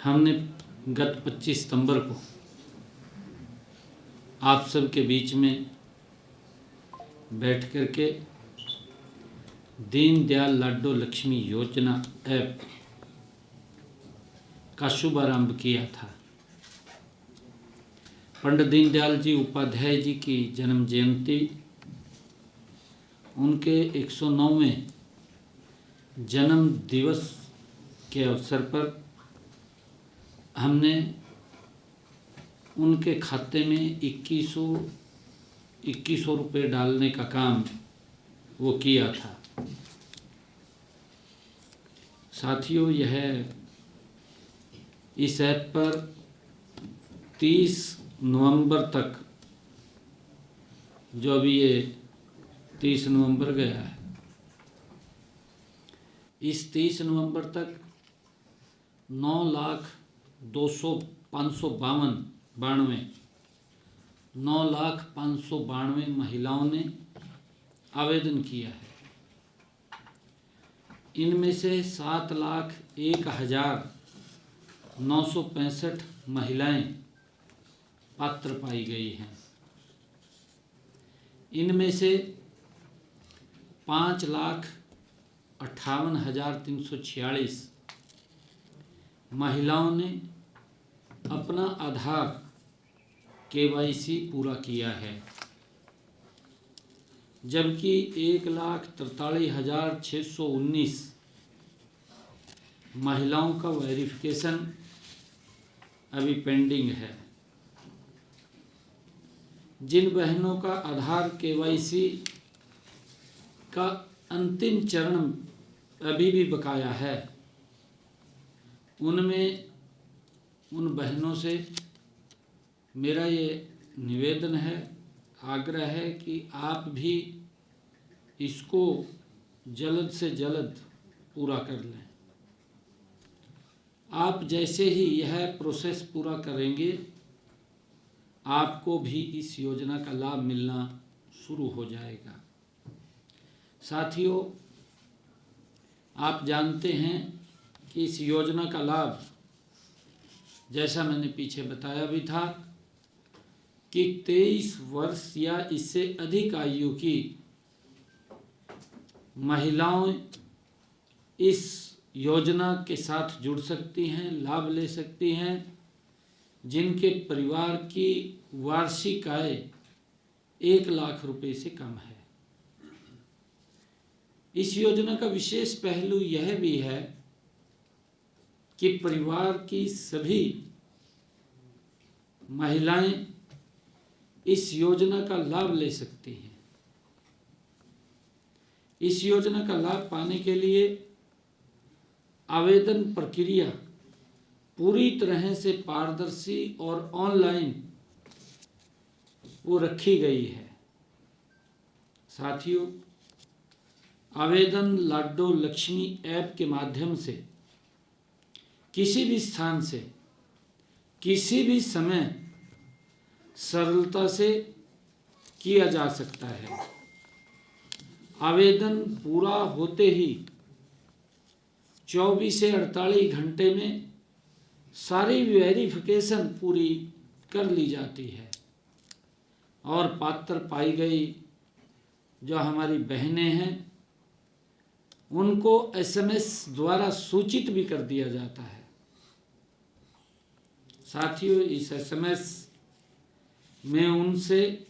हमने गत 25 सितंबर को आप सब के बीच में बैठ कर के दीनदयाल लाडो लक्ष्मी योजना ऐप का शुभारंभ किया था। पंडित दीनदयाल जी उपाध्याय जी की जन्म जयंती, उनके 109वें जन्म दिवस के अवसर पर हमने उनके खाते में 2100 रुपये डालने का काम वो किया था। साथियों, यह इस ऐप पर 30 नवंबर तक, जो अभी ये 30 नवंबर गया है, इस 30 नवंबर तक 9,592 महिलाओं ने आवेदन किया है। इनमें से 7,01,965 महिलाएं पात्र पाई गई हैं। इनमें से 5,58,346 महिलाओं ने अपना आधार KYC पूरा किया है, जबकि 1,43,619 महिलाओं का वेरिफिकेशन अभी पेंडिंग है। जिन बहनों का आधार KYC का अंतिम चरण अभी भी बकाया है, उन बहनों से मेरा ये निवेदन है, आग्रह है कि आप भी इसको जल्द से जल्द पूरा कर लें। आप जैसे ही यह प्रोसेस पूरा करेंगे, आपको भी इस योजना का लाभ मिलना शुरू हो जाएगा। साथियों, आप जानते हैं कि इस योजना का लाभ, जैसा मैंने पीछे बताया भी था, कि 23 वर्ष या इससे अधिक आयु की महिलाएं इस योजना के साथ जुड़ सकती हैं, लाभ ले सकती हैं, जिनके परिवार की वार्षिक आय 1 लाख रुपए से कम है। इस योजना का विशेष पहलू यह भी है कि परिवार की सभी महिलाएं इस योजना का लाभ ले सकती हैं। इस योजना का लाभ पाने के लिए आवेदन प्रक्रिया पूरी तरह से पारदर्शी और ऑनलाइन वो रखी गई है। साथियों, आवेदन लाडो लक्ष्मी ऐप के माध्यम से किसी भी स्थान से, किसी भी समय सरलता से किया जा सकता है। आवेदन पूरा होते ही 24 से 48 घंटे में सारी वेरिफिकेशन पूरी कर ली जाती है और पात्र पाई गई जो हमारी बहनें हैं, उनको SMS द्वारा सूचित भी कर दिया जाता है। साथियों, इस SMS में उनसे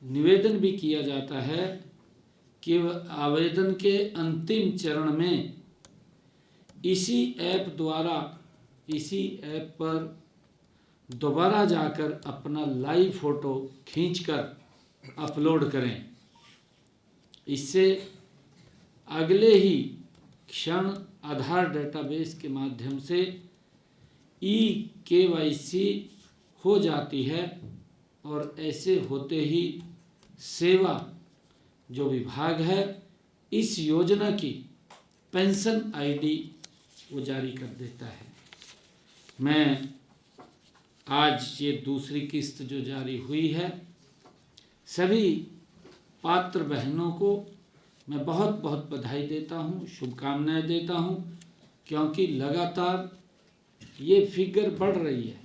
निवेदन भी किया जाता है कि आवेदन के अंतिम चरण में इसी ऐप पर दोबारा जाकर अपना लाइव फोटो खींचकर अपलोड करें। इससे अगले ही क्षण आधार डेटाबेस के माध्यम से KYC हो जाती है और ऐसे होते ही सेवा जो विभाग है इस योजना की पेंशन ID वो जारी कर देता है। मैं आज ये दूसरी किस्त जो जारी हुई है, सभी पात्र बहनों को मैं बहुत बहुत बधाई देता हूँ, शुभकामनाएं देता हूँ, क्योंकि लगातार ये फिगर बढ़ रही है।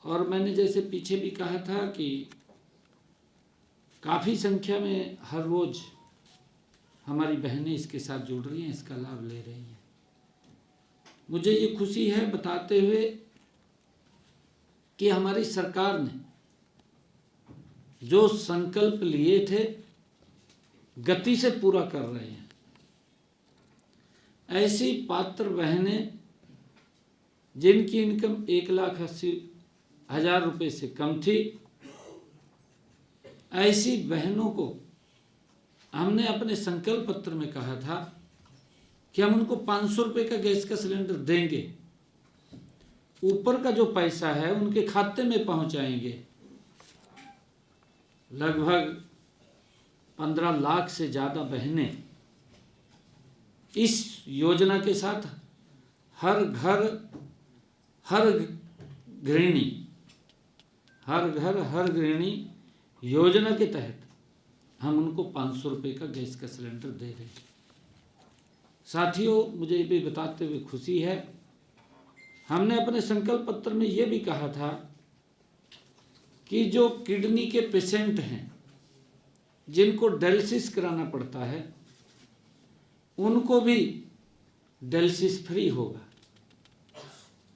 और मैंने जैसे पीछे भी कहा था कि काफ़ी संख्या में हर रोज़ हमारी बहनें इसके साथ जुड़ रही हैं, इसका लाभ ले रही हैं। मुझे ये खुशी है बताते हुए कि हमारी सरकार ने जो संकल्प लिए थे गति से पूरा कर रहे हैं। ऐसी पात्र बहनें जिनकी इनकम 1,80,000 रुपये से कम थी, ऐसी बहनों को हमने अपने संकल्प पत्र में कहा था कि हम उनको 500 रुपये का गैस का सिलेंडर देंगे, ऊपर का जो पैसा है उनके खाते में पहुंचाएंगे। लगभग 15 लाख से ज़्यादा बहनें इस योजना के साथ हर घर हर गृहिणी योजना के तहत हम उनको 500 रुपये का गैस का सिलेंडर दे रहे हैं। साथियों, मुझे ये भी बताते हुए खुशी है, हमने अपने संकल्प पत्र में ये भी कहा था कि जो किडनी के पेशेंट हैं जिनको डायलिसिस कराना पड़ता है उनको भी डायलिसिस फ्री होगा,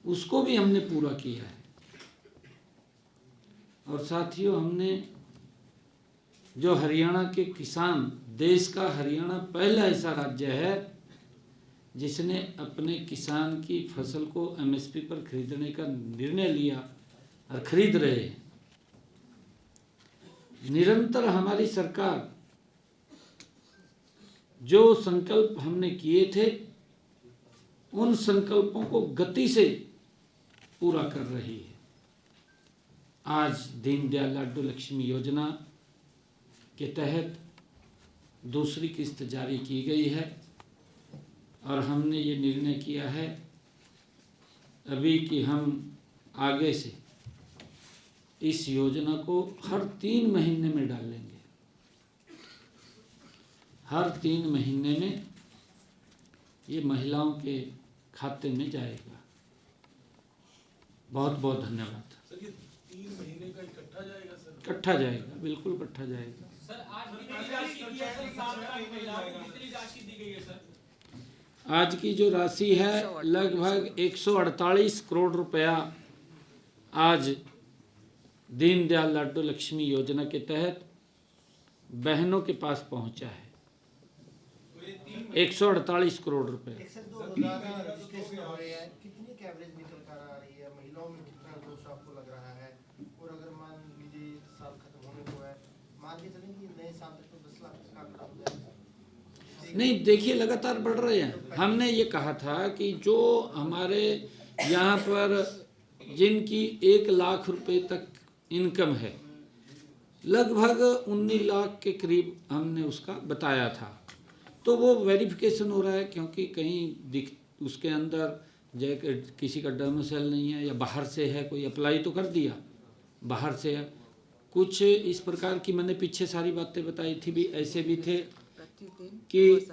उसको भी हमने पूरा किया है। और साथियों, हमने जो हरियाणा के किसान, देश का हरियाणा पहला ऐसा राज्य है जिसने अपने किसान की फसल को एमएसपी पर खरीदने का निर्णय लिया और खरीद रहे हैं। निरंतर हमारी सरकार जो संकल्प हमने किए थे उन संकल्पों को गति से पूरा कर रही है। आज दीनदयाल लाडो लक्ष्मी योजना के तहत दूसरी किस्त जारी की गई है और हमने ये निर्णय किया है अभी कि हम आगे से इस योजना को हर 3 महीने में डालेंगे। हर 3 महीने में ये महिलाओं के खाते में जाएगा। बहुत बहुत धन्यवाद। सर, ये 3 महीने का इकट्ठा जाएगा सर? इकट्ठा जाएगा, बिल्कुल इकट्ठा जाएगा। सर, आज कितनी राशि दी है सर? 7 लाख महिलाओं को कितनी राशि दी गई है सर? आज की जो राशि है लगभग 148 करोड़ रुपया आज दीनदयाल लाडो लक्ष्मी योजना के तहत बहनों के पास पहुंचा है। 148 करोड़ रुपए। कितनी एवरेज निकल कर आ रही है? महिलाओं में कितना जोश आपको लग रहा है? और अगर मान लीजिए साल खत्म होने को है, मान के चलें कि नए साल तक तो 10 लाख का आंकड़ा हो जाएगा। नहीं, देखिए लगातार बढ़ रहे हैं। हमने ये कहा था कि जो हमारे यहाँ पर जिनकी 1 लाख रुपए तक इनकम है, लगभग 19 लाख के करीब हमने उसका बताया था। तो वो वेरिफिकेशन हो रहा है क्योंकि कहीं उसके अंदर किसी का डोमिसाइल नहीं है या बाहर से है, कोई अप्लाई तो कर दिया, बाहर से है कुछ इस प्रकार की। मैंने पीछे सारी बातें बताई थी भी, ऐसे भी थे कि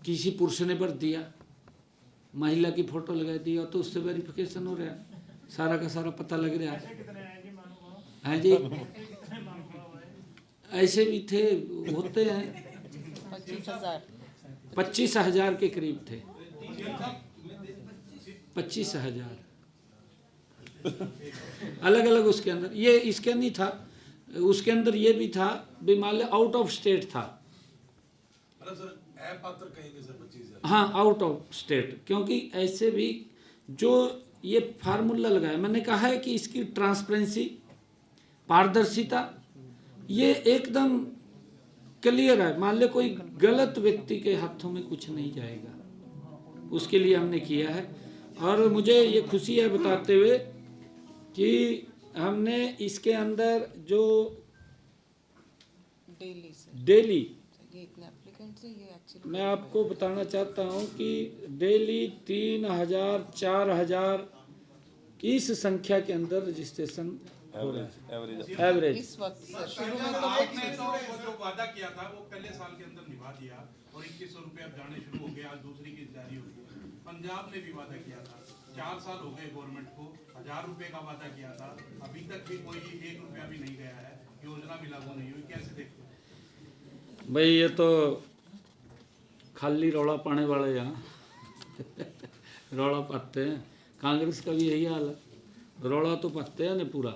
किसी पुरुष ने भर दिया, महिला की फोटो लगा दी और तो उससे वेरिफिकेशन हो रहा है, सारा का सारा पता लग रहा है जी। ऐसे भी थे, होते हैं 25,000 के करीब थे। 25,000 अलग अलग उसके अंदर। ये इसके नहीं था, उसके अंदर ये भी था भी मान लो आउट ऑफ स्टेट था। मतलब सर अपात्र कहेंगे सर 25,000? हाँ, आउट ऑफ स्टेट। क्योंकि ऐसे भी जो ये फार्मूला लगाया, मैंने कहा है कि इसकी ट्रांसपेरेंसी, पारदर्शिता ये एकदम क्लियर है। मान लो कोई गलत व्यक्ति के हाथों में कुछ नहीं जाएगा, उसके लिए हमने किया है। और मुझे ये खुशी है बताते हुए कि हमने इसके अंदर जो डेली मैं आपको बताना चाहता हूँ कि डेली 3,000 4,000 इस संख्या के अंदर रजिस्ट्रेशन हो रहा है एवरेज। इस वक्त शुरू में तो आपने जो वादा किया था वो पहले साल के अंदर निभा दिया और 2100 रुपये अब जाने शुरू हो गए, आज दूसरी किस्त जारी हो गई। पंजाब ने भी वादा किया था, 4 साल हो गए गवर्नमेंट को, 1000 रुपए का वादा किया था, अभी तक भी कोई 1 रुपया भी नहीं गया है, योजना भी लागू नहीं हुई, कैसे देखते हो? भाई ये तो खाली रौला पाने वाले यहाँ रौला पाते हैं। कांग्रेस का भी यही हाल है, रौला तो पाते हैं ना, पूरा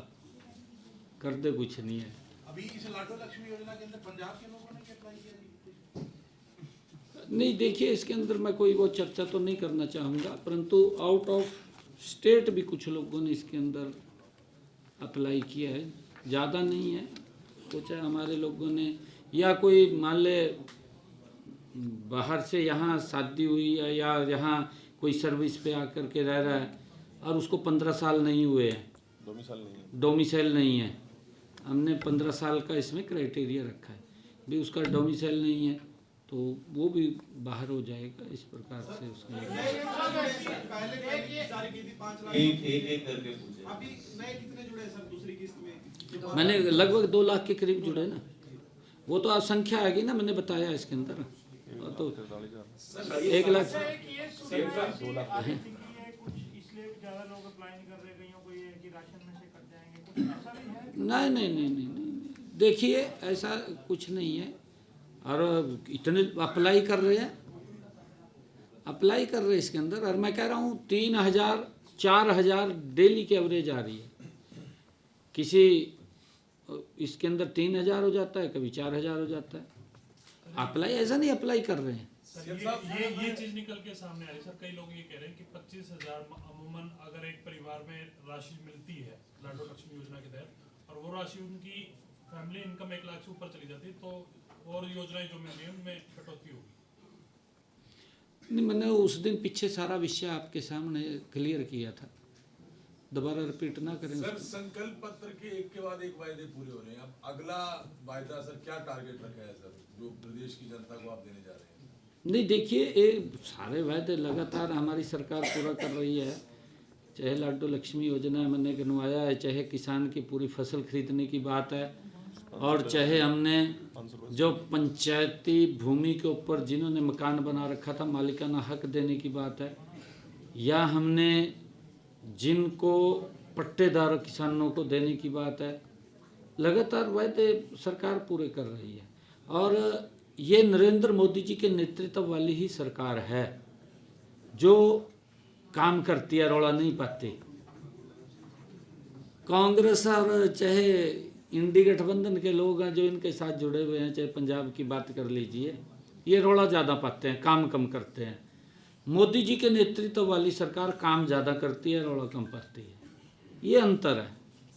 करते कुछ नहीं है। अभी इस लाडो लक्ष्मी योजना के अंदर पंजाब के लोगों ने क्या अप्लाई किया? नहीं, देखिए इसके अंदर मैं कोई वो चर्चा तो नहीं करना चाहूँगा, परंतु आउट ऑफ स्टेट भी कुछ लोगों ने इसके अंदर अप्लाई किया है, ज़्यादा नहीं है। कुछ हमारे लोगों ने, या कोई मान ले बाहर से यहाँ शादी हुई है या यहाँ कोई सर्विस पे आकर के रह रहा है और उसको 15 साल नहीं हुए हैं, डोमिसाइल नहीं है, हमने 15 साल का इसमें क्राइटेरिया रखा है भी, उसका डोमिसाइल नहीं है तो वो भी बाहर हो जाएगा। इस प्रकार से उसका मैंने लगभग 2 लाख के करीब जुड़े ना, वो तो आप संख्या आ गई ना, मैंने बताया इसके अंदर तो 1 लाख नहीं, देखिए ऐसा कुछ नहीं है। और इतने अप्लाई कर रहे हैं, इसके अंदर, और मैं कह रहा हूँ 3000 4000 डेली की एवरेज आ रही है। किसी इसके अंदर 3000 हो जाता है, कभी 4000 हो जाता है। अप्लाई ऐसा नहीं अप्लाई कर रहे हैं। सर ये चीज निकल के सामने आ रही है सर, कई लोग ये कह रहे हैं कि 25,000 अमूमन अगर एक परिवार में राशि मिलती है लाडो लक्ष्मी योजना के तहत और वो राशि उनकी फैमिली इनकम 1 लाख से ऊपर चली जाती है तो और योजनाएं जो मिल रही है उनमें कटौती होगी। नहीं, मैंने उस दिन पीछे सारा विषय आपके सामने क्लियर किया था, दोबारा रिपीट ना करें। सर संकल्प पत्र के एक के बाद एक वायदे पूरे हो रहे हैं, अब अगला वायदा सर क्या टारगेट रखा है सर, जो प्रदेश की जनता को आप देने जा रहे हैं? नहीं, देखिए ये सारे वायदे लगातार हमारी सरकार पूरा कर रही है, चाहे लाडो लक्ष्मी योजना मैंने गिनवाया है, चाहे किसान की पूरी फसल खरीदने की बात है, और चाहे हमने जो पंचायती भूमि के ऊपर जिन्होंने मकान बना रखा था मालिकाना हक देने की बात है, या हमने जिनको पट्टेदार किसानों को देने की बात है। लगातार वायदे सरकार पूरे कर रही है और ये नरेंद्र मोदी जी के नेतृत्व वाली ही सरकार है जो काम करती है, रौला नहीं पाती। कांग्रेस और चाहे इंडी गठबंधन के लोग हैं जो इनके साथ जुड़े हुए हैं, चाहे पंजाब की बात कर लीजिए, ये रौला ज़्यादा पाते हैं, काम कम करते हैं। मोदी जी के नेतृत्व वाली सरकार काम ज़्यादा करती है, रौला कम पाती है, ये अंतर है।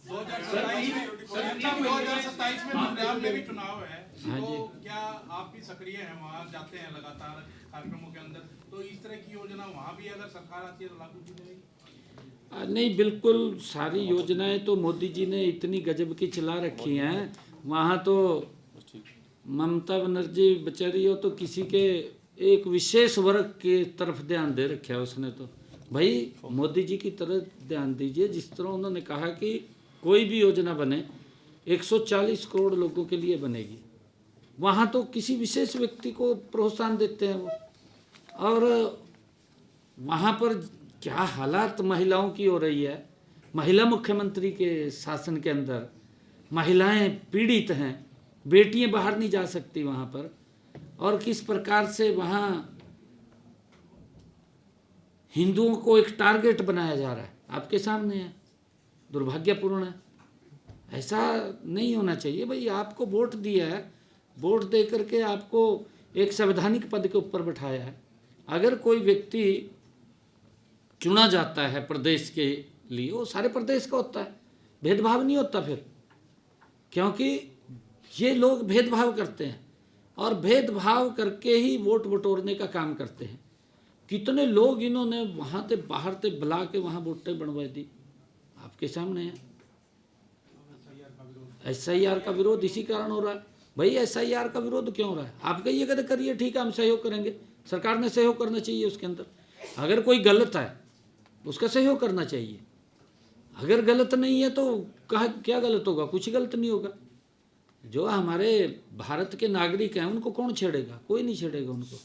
2027 में पंजाब में भी चुनाव है, हाँ तो जी। क्या आप भी सक्रिय हैं, वहाँ जाते हैं लगातार कार्यक्रमों के अंदर, तो इस तरह की योजना वहाँ भी अगर सरकार आती है तो लागू की जाएगी? नहीं, बिल्कुल सारी योजनाएं तो मोदी जी ने इतनी गजब की चला रखी हैं, वहाँ तो ममता बनर्जी बेचारी हो तो किसी के एक विशेष वर्ग के तरफ ध्यान दे रखा है उसने। तो भाई मोदी जी की तरफ ध्यान दीजिए, जिस तरह उन्होंने कहा कि कोई भी योजना बने 140 करोड़ लोगों के लिए बनेगी, वहाँ तो किसी विशेष व्यक्ति को प्रोत्साहन देते हैं वो। और वहाँ पर क्या हालात महिलाओं की हो रही है, महिला मुख्यमंत्री के शासन के अंदर महिलाएं पीड़ित हैं, बेटियां बाहर नहीं जा सकती वहाँ पर, और किस प्रकार से वहाँ हिंदुओं को एक टारगेट बनाया जा रहा है, आपके सामने है, दुर्भाग्यपूर्ण है। ऐसा नहीं होना चाहिए भाई। आपको वोट दिया है, वोट दे करके आपको एक संवैधानिक पद के ऊपर बैठाया है। अगर कोई व्यक्ति चुना जाता है प्रदेश के लिए, वो सारे प्रदेश का होता है, भेदभाव नहीं होता फिर, क्योंकि ये लोग भेदभाव करते हैं और भेदभाव करके ही वोट बटोरने का काम करते हैं। कितने लोग इन्होंने वहाँ से बाहर से बुला के वहाँ वोटें बनवा दी, आपके सामने है। SIR का विरोध इसी कारण हो रहा है भाई। SIR का विरोध क्यों हो रहा है? आप कहिए कहते करिए, ठीक है हम सहयोग करेंगे, सरकार ने सहयोग करना चाहिए उसके अंदर। अगर कोई गलत है उसका सहयोग करना चाहिए, अगर गलत नहीं है तो कहा क्या गलत होगा? कुछ गलत नहीं होगा। जो हमारे भारत के नागरिक हैं उनको कौन छेड़ेगा? कोई नहीं छेड़ेगा उनको।